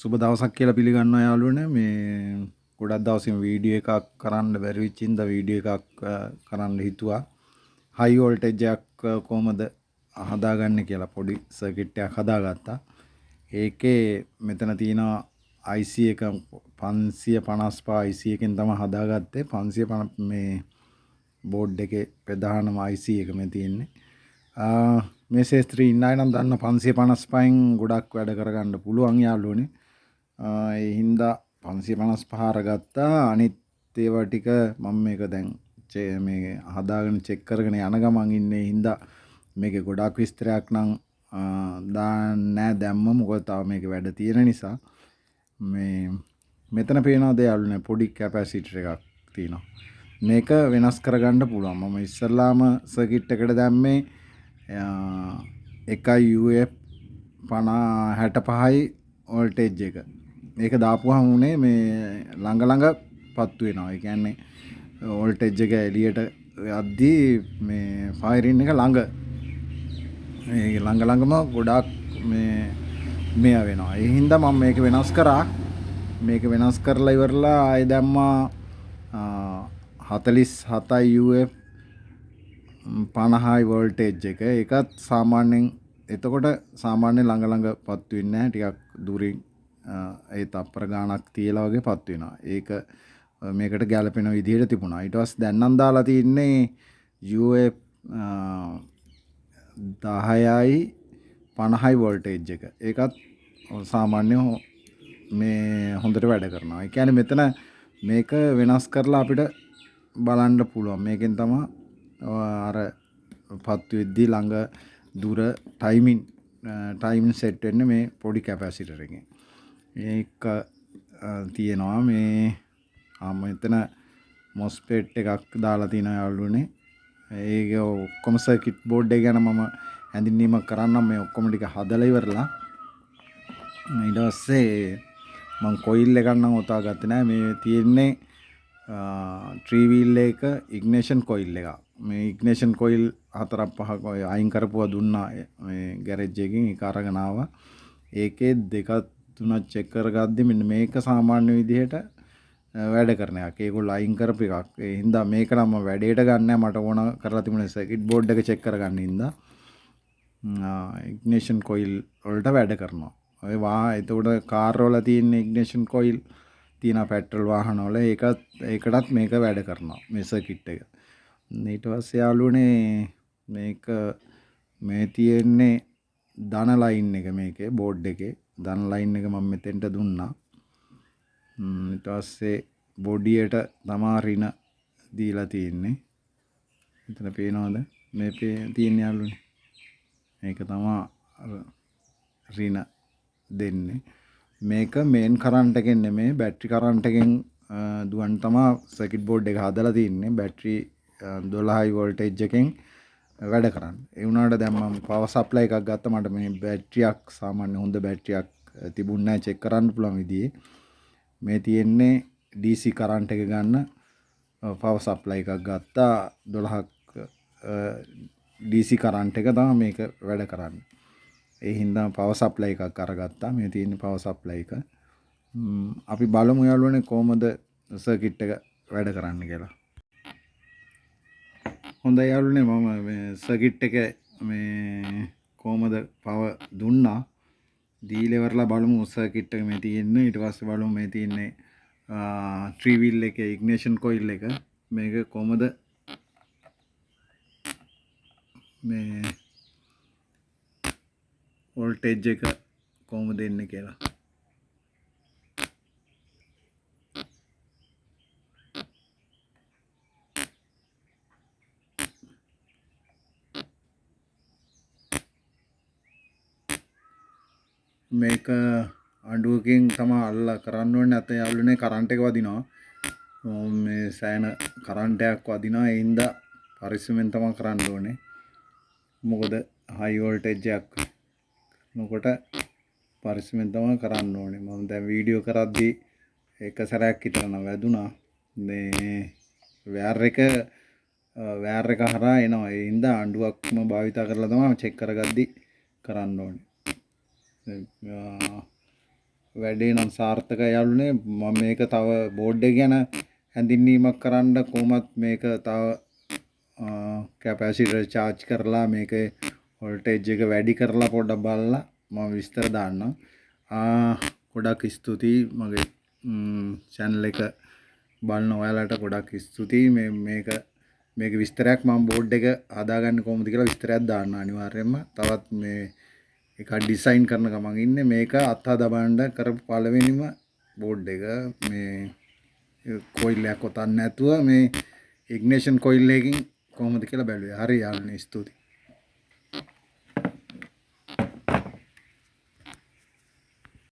සුබ දවසක් කියලා පිළිගන්නවා යාළුවනේ. මේ ගොඩක් දවසින් වීඩියෝ එකක් කරන්න බැරි වෙච්ච ඉඳ වීඩියෝ එකක් කරන්න හිතුවා. හයි වෝල්ටේජ් එකක් කොහමද හදාගන්නේ කියලා පොඩි සර්කිට් එකක් හදාගත්තා. ඒකේ මෙතන තියෙනවා IC එක 555 IC එකෙන් තමයි හදාගත්තේ. 550 මේ බෝඩ් එකේ ප්‍රධානම IC එක මේ තියෙන්නේ. මේ ශේත්‍රයේ ඉන්න අය නම් දන්න 555න් ගොඩක් වැඩ කරගන්න පුළුවන් යාළුවනේ. ඒ හින්දා 555 අරගත්තා. අනිත් ඒවා ටික මම මේක දැන් මේ හදාගෙන චෙක් කරගෙන යන ගමන් ඉන්නේ හින්දා මේකේ ගොඩක් විස්තරයක් නම් දාන්නේ නැහැ දැම්ම. මොකද තාම මේක වැඩ තියෙන නිසා. මේ මෙතන පේනවාද යාළුවනේ පොඩි කැපැසිටර් එකක් තියෙනවා. මේක වෙනස් කරගන්න පුළුවන්. මම ඉස්සල්ලාම සර්කිට් එකට දැම්මේ එකයි UF 65යි වෝල්ටේජ් එක. ඒක දාපුවාම උනේ මේ ළඟ පත්තු වෙනවා. ඒ කියන්නේ වෝල්ටේජ් එක එළියට යද්දී මේ ෆයරින් එක ළඟම ගොඩක් මේ වෙනවා. ඒ හින්දා මම මේක වෙනස් කරා. මේක වෙනස් කරලා ඉවරලා ආයෙ දැම්මා 47යි UF 50යි වෝල්ටේජ් එක. ඒකත් සාමාන්‍යයෙන් එතකොට සාමාන්‍ය ළඟ පත්තු වෙන්නේ නැහැ. ටිකක් දුරින් ඒ තප්පර ගාණක් තියලා වගේ පත් වෙනවා. ඒක මේකට ගැලපෙන විදිහට තිබුණා. ඊට පස්සේ දැන් නම් දාලා තින්නේ UF 10යි 50යි වෝල්ටේජ් එක. ඒකත් සාමාන්‍ය මේ හොඳට වැඩ කරනවා. ඒ කියන්නේ මෙතන මේක වෙනස් කරලා අපිට බලන්න පුළුවන්. මේකෙන් තමයි අර පත්තු වෙද්දී ළඟ දුර ටයිමින් සෙට් වෙන්නේ මේ පොඩි කැපැසිටර් එකෙන්. ඒක තියෙනවා මේ මෙතන මොස්පෙට් එකක් දාලා තියෙනවා යාළුවනේ. ඒක ඔක්කොම සර්කිට් බෝඩ් එක ගැන මම හැඳින්වීමක් කරන්නම්. මේ ඔක්කොම ටික හදලා ඉවරලා ඊට පස්සේ මම කොයිල් එකක් නම් ඔතා ගත්තේ නැහැ. මේ තියෙන්නේ ට්‍රී වීල් එක ඉග්නිෂන් කොයිල් එක. මේ ඉග්නිෂන් කොයිල් 4-5ක් ඔය අයින් කරපුවා දුන්නා මේ ගෑරේජ් එකකින්. ඒක අරගෙන ආවා. ඒකේ 2-3 චෙක් කරගද්දි මෙන්න මේක සාමාන්‍ය විදිහට වැඩ කරන එකක්. ඒගොල්ලෝ අයින් කරපු එකක්. ඒ හින්දා මේක නම් මම වැඩේට ගන්නෑ. මට ඕන කරලා තිබුණේ සර්කිට් බෝඩ් එක චෙක් කරගන්න හින්දා. ඉග්නිෂන් කොයිල් වලට වැඩ කරනවා. ඔය එතකොට කාර් වල තියෙන ඉග්නිෂන් කොයිල් තියෙන පෙට්‍රල් වාහන වල ඒකටත් මේක වැඩ කරනවා මේ සර්කිට් එක. ඊට පස්සේ යාළුවනේ මේක මේ තියෙන්නේ ධන ලයින් එක මේකේ බෝඩ් එකේ ධන ලයින් එක මම මෙතෙන්ට දුන්නා. ඊට පස්සේ බොඩියට තමා රින දීලා තියෙන්නේ. මෙතන පේනවද? මේ තියෙන යාළුවනේ. මේක තමා රින දෙන්නේ. මේක මේන් කරන්ට් එකෙන් නෙමෙයි බැටරි කරන්ට් එකෙන් දුවන් තමා සර්කිට් බෝඩ් එක හදලා තින්නේ. බැටරි 12යි වෝල්ටේජ් එකෙන් වැඩ කරන්න. ඒ වුණාට දැන් මම පවර් සප්ලයි එකක් ගත්තා. මට මේ බැටරියක් සාමාන්‍ය හොඳ බැටරියක් තිබුණ නැහැ චෙක් කරන්න පුළුවන් විදිහේ. මේ තියෙන්නේ DC කරන්ට් එක ගන්න පවර් සප්ලයි එකක් ගත්තා. 12ක් DC කරන්ට් එක තමයි මේක වැඩ කරන්නේ. ඒ හින්දා පවර් සප්ලයි එකක් අරගත්තා. මේ තියෙන පවර් සප්ලයි එක. අපි බලමු යාළුවනේ කොහමද සර්කිට් එක වැඩ කරන්න කියලා. හොඳයි යාළුවනේ මම මේ සර්කිට් එක මේ කොහමද පවර් දුන්නා. දීලා ඉවරලා බලමු සර්කිට් එක මේ තියෙන්නේ. ඊට පස්සේ බලමු මේ තියෙන්නේ ට්‍රී වීල් එකේ ඉග්නිෂන් කොයිල් එක. මේක කොහමද මේ වෝල්ටේජ් එක කොහොමද එන්නේ කියලා. මේක අඬුවකින් තමයි අල්ලලා කරන්න ඕනේ. නැත්නම් යාළුවනේ කරන්ට් එක වදිනවා. මේ සෑහෙන කරන්ට් එකක් වදිනවා. ඒ හින්දා පරිස්සමෙන් තමයි කරන්න ඕනේ. මොකද හයි වෝල්ටේජ් එකක් මොකට පරිස්සමෙන් තමයි කරන්න ඕනේ. මම දැන් වීඩියෝ කරද්දී එක සැරයක් විතර නම් වැදුනා. මේ වයර් එක හරහා එනවා. ඒ හින්දා අඬුවක්ම භාවිතා කරලා තමයි චෙක් කරගද්දී කරන්න ඕනේ. වැඩේ නම් සාර්ථකයි යාළුවනේ. මම මේක තව බෝඩ් එක ගැන හැඳින්වීමක් කරන්න කොහොමත් මේක තව කැපැසිටර් චාර්ජ් කරලා මේකේ වෝල්ටේජ් එක වැඩි කරලා පොඩ්ඩක් බලලා මම විස්තර දාන්නම්. ගොඩක් ස්තුතියි මගේ channel එක බලන ඔයාලට ගොඩක් ස්තුතියි. මේක විස්තරයක් මම බෝඩ් එක හදාගන්නේ කොහොමද කියලා විස්තරයක් දාන්න අනිවාර්යයෙන්ම. තවත් මේ එක ඩිසයින් කරන ගමන් ඉන්නේ. මේක අත්හදා බලන්න කරපු පළවෙනිම බෝඩ් එක. මේ කොයිල් එකක් ඔතන්න නැතුව මේ ඉග්නිෂන් කොයිල් එකකින් කොහොමද කියලා බැලුවේ. හරි යාළුවනේ ස්තුතියි.